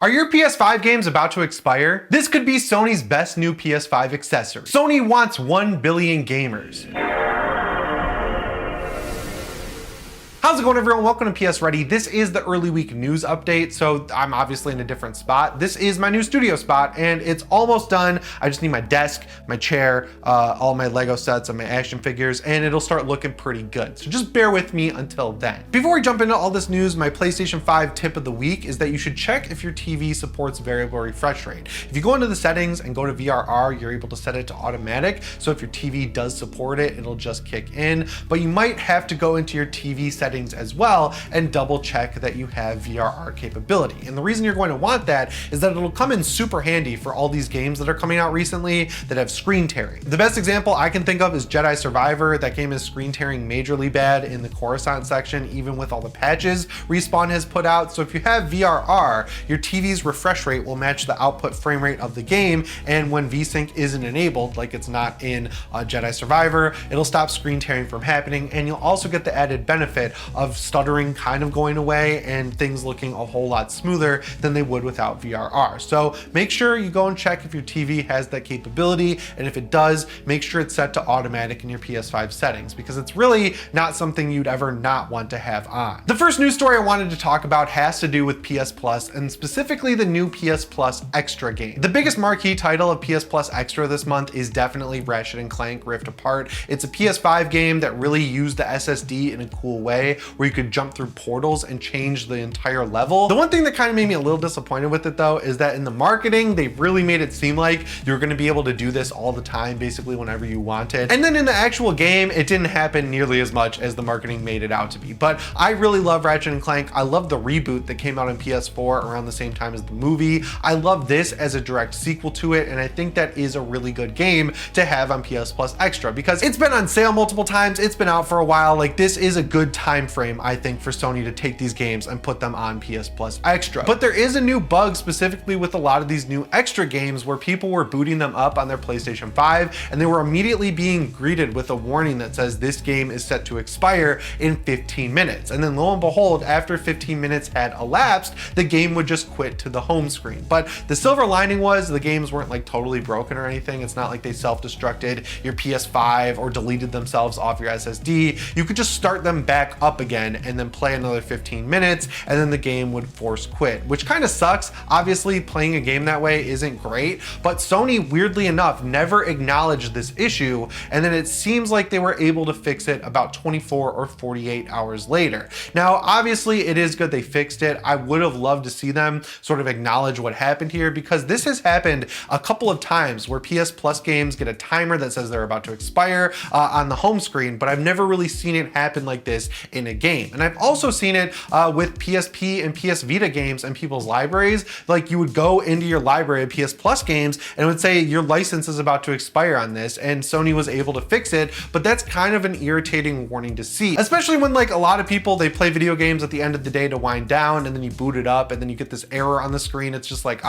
Are your PS5 games about to expire? This could be Sony's best new PS5 accessory. Sony wants 1 billion gamers. How's it going, everyone? Welcome to PSReady. This is the early week news update, so I'm obviously in a different spot. This is my new studio spot, and it's almost done. I just need my desk, my chair, all my Lego sets and my action figures, and it'll start looking pretty good. So just bear with me until then. Before we jump into all this news, my PlayStation 5 tip of the week is that you should check if your TV supports variable refresh rate. If you go into the settings and go to VRR, you're able to set it to automatic. So if your TV does support it, it'll just kick in, but you might have to go into your TV settings as well and double check that you have VRR capability. And the reason you're going to want that is that it'll come in super handy for all these games that are coming out recently that have screen tearing. The best example I can think of is Jedi Survivor. That game is screen tearing majorly bad in the Coruscant section, even with all the patches Respawn has put out. So if you have VRR, your TV's refresh rate will match the output frame rate of the game, and when VSync isn't enabled, like it's not in Jedi Survivor, it'll stop screen tearing from happening, and you'll also get the added benefit of stuttering kind of going away and things looking a whole lot smoother than they would without VRR. So make sure you go and check if your TV has that capability, and if it does, make sure it's set to automatic in your PS5 settings, because it's really not something you'd ever not want to have on. The first news story I wanted to talk about has to do with PS Plus, and specifically the new PS Plus Extra game. The biggest marquee title of PS Plus Extra this month is definitely Ratchet & Clank Rift Apart. It's a PS5 game that really used the SSD in a cool way, where you could jump through portals and change the entire level. The one thing that kind of made me a little disappointed with it, though, is that in the marketing, they really made it seem like you're going to be able to do this all the time, basically whenever you wanted. And then in the actual game, it didn't happen nearly as much as the marketing made it out to be. But I really love Ratchet & Clank. I love the reboot that came out on PS4 around the same time as the movie. I love this as a direct sequel to it, and I think that is a really good game to have on PS Plus Extra, because it's been on sale multiple times, it's been out for a while. Like, this is a good time frame, I think, for Sony to take these games and put them on PS Plus Extra. But there is a new bug specifically with a lot of these new extra games where people were booting them up on their PlayStation 5 and they were immediately being greeted with a warning that says this game is set to expire in 15 minutes. And then lo and behold, after 15 minutes had elapsed, the game would just quit to the home screen. But the silver lining was the games weren't like totally broken or anything. It's not like they self-destructed your PS5 or deleted themselves off your SSD. You could just start them back up again and then play another 15 minutes, and then the game would force quit, which kind of sucks. Obviously, playing a game that way isn't great, but Sony, weirdly enough, never acknowledged this issue, and then it seems like they were able to fix it about 24 or 48 hours later. Now, obviously, it is good they fixed it. I would have loved to see them sort of acknowledge what happened here, because this has happened a couple of times where PS Plus games get a timer that says they're about to expire on the home screen, but I've never really seen it happen like this in a game. And I've also seen it with PSP and PS Vita games and people's libraries. Like, you would go into your library of PS Plus games and it would say your license is about to expire on this, and Sony was able to fix it, but that's kind of an irritating warning to see, especially when, like, a lot of people, they play video games at the end of the day to wind down, and then you boot it up and then you get this error on the screen. It's just like,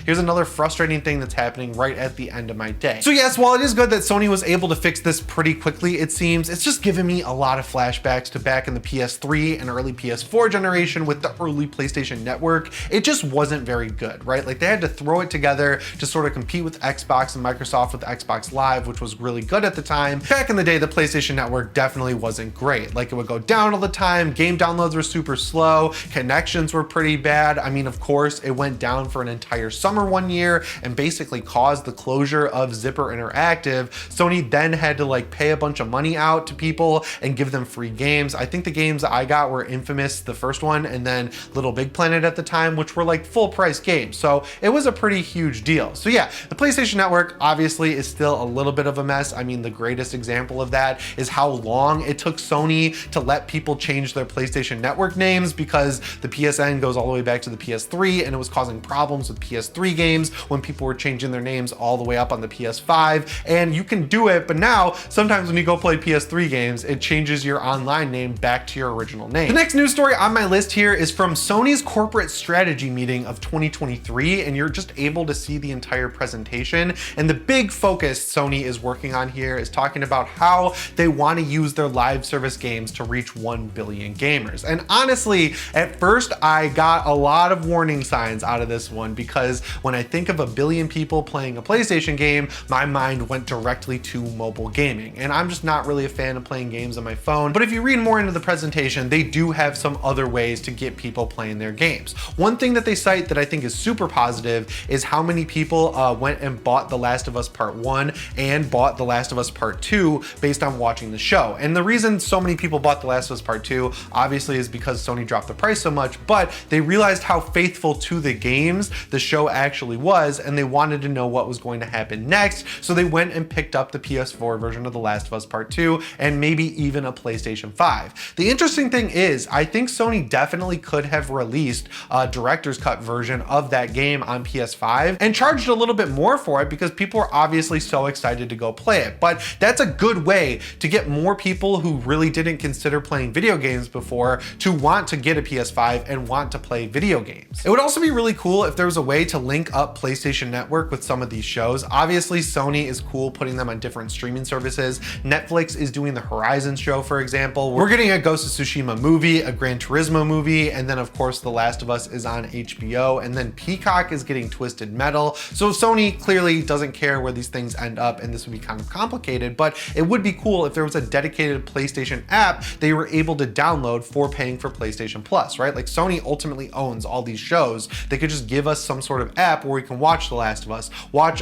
here's another frustrating thing that's happening right at the end of my day. So yes, while it is good that Sony was able to fix this pretty quickly, it seems, it's just giving me a lot of flashbacks to back in the PS3 and early PS4 generation with the early PlayStation Network. It just wasn't very good, right? Like, they had to throw it together to sort of compete with Xbox and Microsoft with Xbox Live, which was really good at the time. Back in the day, the PlayStation Network definitely wasn't great. Like, it would go down all the time, game downloads were super slow, connections were pretty bad. I mean, of course, it went down for an entire summer one year and basically caused the closure of Zipper Interactive. Sony then had to, like, pay a bunch of money out to people and give them free games. I think the games I got were Infamous, the first one, and then Little Big Planet at the time, which were like full price games. So it was a pretty huge deal. So yeah, the PlayStation Network obviously is still a little bit of a mess. I mean, the greatest example of that is how long it took Sony to let people change their PlayStation Network names, because the PSN goes all the way back to the PS3 and it was causing problems with PS3 games when people were changing their names all the way up on the PS5. And you can do it, but now sometimes when you go play PS3 games, it changes your online name back back to your original name. The next news story on my list here is from Sony's corporate strategy meeting of 2023, and you're just able to see the entire presentation. And the big focus Sony is working on here is talking about how they want to use their live service games to reach 1 billion gamers. And honestly, at first I got a lot of warning signs out of this one, because when I think of 1 billion people playing a PlayStation game, my mind went directly to mobile gaming. And I'm just not really a fan of playing games on my phone. But if you read more into the presentation, they do have some other ways to get people playing their games. One thing that they cite that I think is super positive is how many people went and bought The Last of Us Part 1 and bought The Last of Us Part 2 based on watching the show. And the reason so many people bought The Last of Us Part 2 obviously is because Sony dropped the price so much, but they realized how faithful to the games the show actually was, and they wanted to know what was going to happen next, so they went and picked up the PS4 version of The Last of Us Part 2 and maybe even a PlayStation 5. The interesting thing is, I think Sony definitely could have released a director's cut version of that game on PS5 and charged a little bit more for it, because people are obviously so excited to go play it. But that's a good way to get more people who really didn't consider playing video games before to want to get a PS5 and want to play video games. It would also be really cool if there was a way to link up PlayStation Network with some of these shows. Obviously, Sony is cool putting them on different streaming services. Netflix is doing the Horizon show, for example. We're getting a Ghost of Tsushima movie, a Gran Turismo movie, and then of course The Last of Us is on HBO, and then Peacock is getting Twisted Metal. So Sony clearly doesn't care where these things end up, and this would be kind of complicated, but it would be cool if there was a dedicated PlayStation app they were able to download for paying for PlayStation Plus, right? Like, Sony ultimately owns all these shows. They could just give us some sort of app where we can watch The Last of Us, watch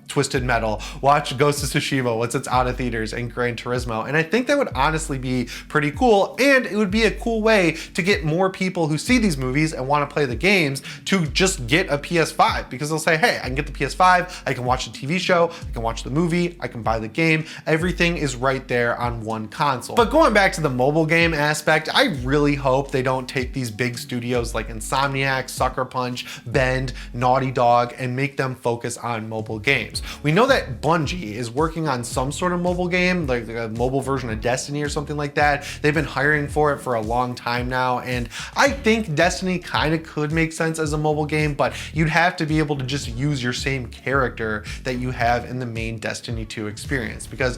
Twisted Metal, watch Ghost of Tsushima once it's out of theaters, and Gran Turismo. And I think that would honestly be pretty cool, and it would be a cool way to get more people who see these movies and want to play the games to just get a PS5, because they'll say, hey, I can get the PS5, I can watch the TV show, I can watch the movie, I can buy the game. Everything is right there on one console. But going back to the mobile game aspect, I really hope they don't take these big studios like Insomniac, Sucker Punch, Bend, Naughty Dog, and make them focus on mobile games. We know that Bungie is working on some sort of mobile game, like a mobile version of Destiny or something like that. They've been hiring for it for a long time now, and I think Destiny kind of could make sense as a mobile game, but you'd have to be able to just use your same character that you have in the main Destiny 2 experience, because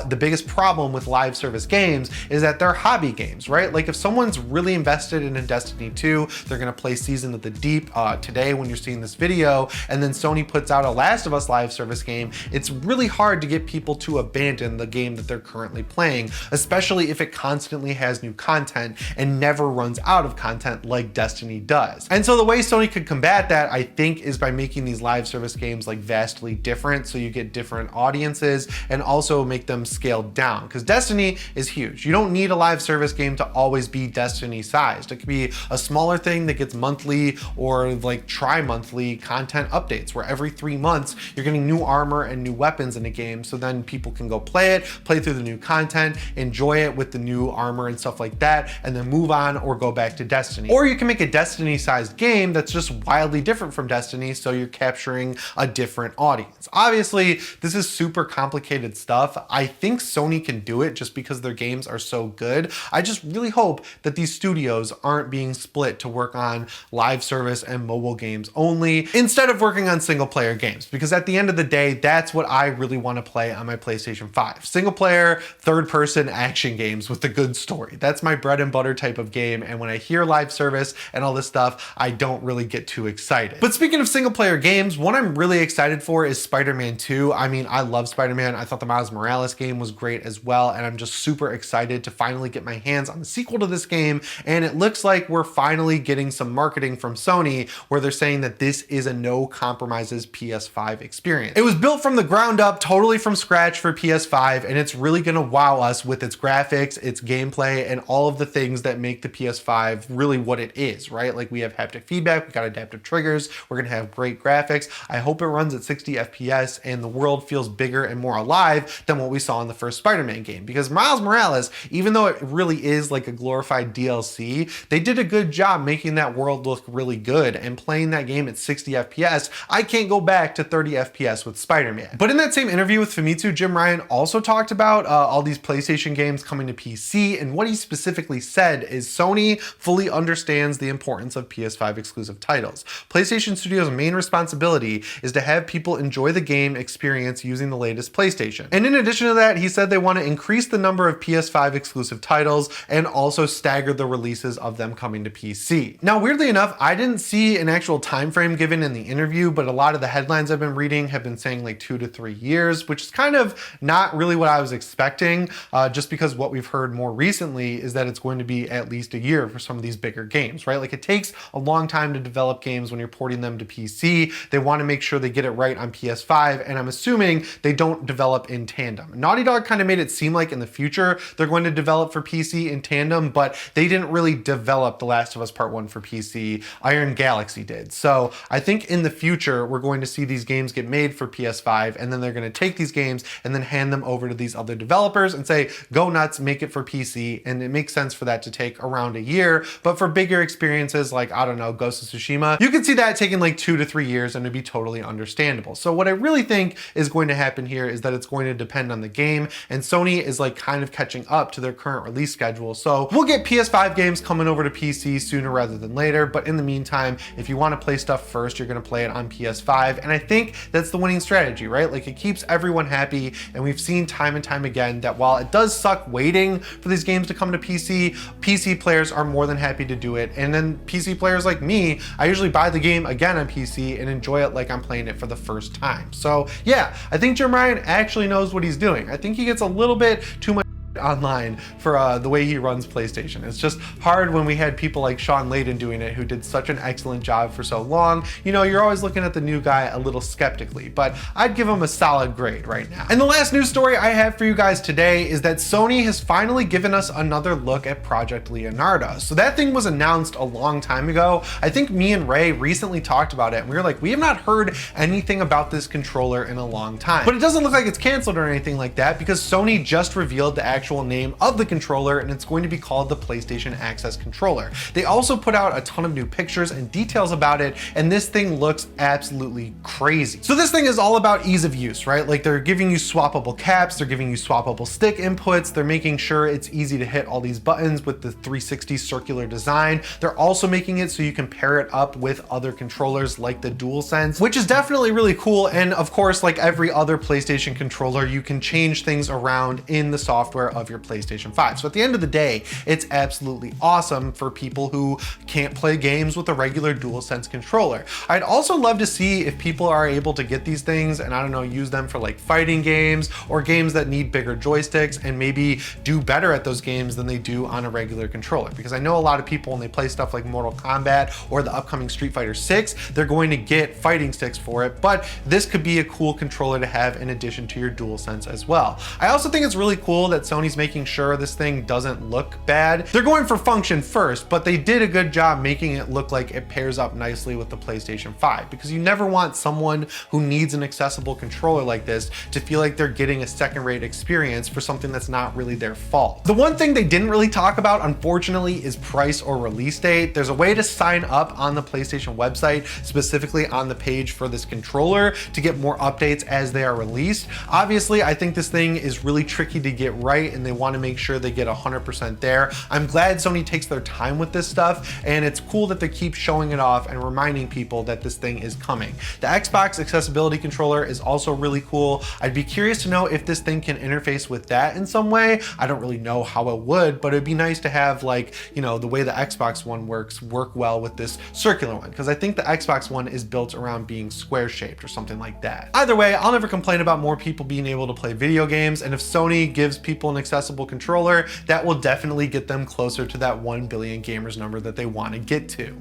the biggest problem with live service games is that they're hobby games, right? Like, if someone's really invested in a Destiny 2, they're gonna play Season of the Deep today when you're seeing this video, and then Sony puts out a Last of Us live service game, it's really hard to get people to abandon the game that they're currently playing, especially if it constantly has new content and never runs out of content like Destiny does. And so the way Sony could combat that, I think, is by making these live service games like vastly different, so you get different audiences, and also make them scaled down, because Destiny is huge. You don't need a live service game to always be Destiny sized. It could be a smaller thing that gets monthly or like tri-monthly content updates, where every 3 months you're getting new armor and new weapons in a game, so then people can go play it, play through the new content, enjoy it with the new armor and stuff like that, and then move on or go back to Destiny. Or you can make a Destiny sized game that's just wildly different from Destiny, so you're capturing a different audience. Obviously, this is super complicated stuff. I think Sony can do it just because their games are so good. I just really hope that these studios aren't being split to work on live service and mobile games only, instead of working on single player games, because at the end of the day, that's what I really want to play on my PlayStation 5. Single player, third person action games with a good story. That's my bread and butter type of game, and when I hear live service and all this stuff, I don't really get too excited. But speaking of single player games, one I'm really excited for is Spider-Man 2. I mean, I love Spider-Man. I thought the Miles Morales game was great as well, and I'm just super excited to finally get my hands on the sequel to this game, and it looks like we're finally getting some marketing from Sony where they're saying that this is a no compromises PS5 experience. It was built from the ground up, totally from scratch for PS5, and it's really gonna wow us with its graphics, its gameplay, and all of the things that make the PS5 really what it is, right? Like, we have haptic feedback, we got adaptive triggers, we're gonna have great graphics. I hope it runs at 60 FPS and the world feels bigger and more alive than what we saw in the first Spider-Man game, because Miles Morales, even though it really is like a glorified DLC, they did a good job making that world look really good, and playing that game at 60 FPS, I can't go back to 30 FPS with Spider-Man. But in that same interview with Famitsu, Jim Ryan also talked about all these PlayStation games coming to PC and And what he specifically said is Sony fully understands the importance of PS5 exclusive titles. PlayStation Studios' main responsibility is to have people enjoy the game experience using the latest PlayStation. And in addition to that, he said they want to increase the number of PS5 exclusive titles and also stagger the releases of them coming to PC. Now, weirdly enough, I didn't see an actual time frame given in the interview, but a lot of the headlines I've been reading have been saying like 2 to 3 years, which is kind of not really what I was expecting, just because what we've heard more recently is that it's going to be at least a year for some of these bigger games, right? Like it takes a long time to develop games when you're porting them to PC. They want to make sure they get it right on PS5, and I'm assuming they don't develop in tandem. Naughty Dog kind of made it seem like in the future they're going to develop for PC in tandem, but they didn't really develop The Last of Us Part 1 for PC. Iron Galaxy did. So I think in the future we're going to see these games get made for PS5, and then they're going to take these games and then hand them over to these other developers and say, go nuts, make it for PC. And it makes sense for that to take around a year. But for bigger experiences like, I don't know, Ghost of Tsushima, you could see that taking like 2 to 3 years, and it'd be totally understandable. So what I really think is going to happen here is that it's going to depend on the game, and Sony is like kind of catching up to their current release schedule. So we'll get PS5 games coming over to PC sooner rather than later. But in the meantime, if you want to play stuff first, you're going to play it on PS5. And I think that's the winning strategy, right? Like it keeps everyone happy. And we've seen time and time again that while it does suck waiting for these games to come to PC players are more than happy to do it. And then PC players like me, I usually buy the game again on PC and enjoy it like I'm playing it for the first time. So yeah, I think Jim Ryan actually knows what he's doing. I think he gets a little bit too much online for the way he runs PlayStation. It's just hard when we had people like Sean Layden doing it who did such an excellent job for so long. You know, you're always looking at the new guy a little skeptically, but I'd give him a solid grade right now. And the last news story I have for you guys today is that Sony has finally given us another look at Project Leonardo. So that thing was announced a long time ago. I think me and Ray recently talked about it, and we were like, we have not heard anything about this controller in a long time. But it doesn't look like it's canceled or anything like that, because Sony just revealed the actual name of the controller, and it's going to be called the PlayStation Access Controller. They also put out a ton of new pictures and details about it, and this thing looks absolutely crazy. So this thing is all about ease of use, right? Like they're giving you swappable caps, they're giving you swappable stick inputs, they're making sure it's easy to hit all these buttons with the 360 circular design. They're also making it so you can pair it up with other controllers like the DualSense, which is definitely really cool. And of course, like every other PlayStation controller, you can change things around in the software of your PlayStation 5. So at the end of the day, it's absolutely awesome for people who can't play games with a regular DualSense controller. I'd also love to see if people are able to get these things and, I don't know, use them for like fighting games or games that need bigger joysticks and maybe do better at those games than they do on a regular controller. Because I know a lot of people, when they play stuff like Mortal Kombat or the upcoming Street Fighter 6, they're going to get fighting sticks for it, but this could be a cool controller to have in addition to your DualSense as well. I also think it's really cool that Sony's making sure this thing doesn't look bad. They're going for function first, but they did a good job making it look like it pairs up nicely with the PlayStation 5, because you never want someone who needs an accessible controller like this to feel like they're getting a second-rate experience for something that's not really their fault. The one thing they didn't really talk about, unfortunately, is price or release date. There's a way to sign up on the PlayStation website, specifically on the page for this controller, to get more updates as they are released. Obviously, I think this thing is really tricky to get right, and they want to make sure they get 100% there. I'm glad Sony takes their time with this stuff, and it's cool that they keep showing it off and reminding people that this thing is coming. The Xbox accessibility controller is also really cool. I'd be curious to know if this thing can interface with that in some way. I don't really know how it would, but it'd be nice to have, like, you know, the way the Xbox One works work well with this circular one, because I think the Xbox One is built around being square shaped or something like that. Either way, I'll never complain about more people being able to play video games, and if Sony gives people an accessible controller, that will definitely get them closer to that 1 billion gamers number that they want to get to.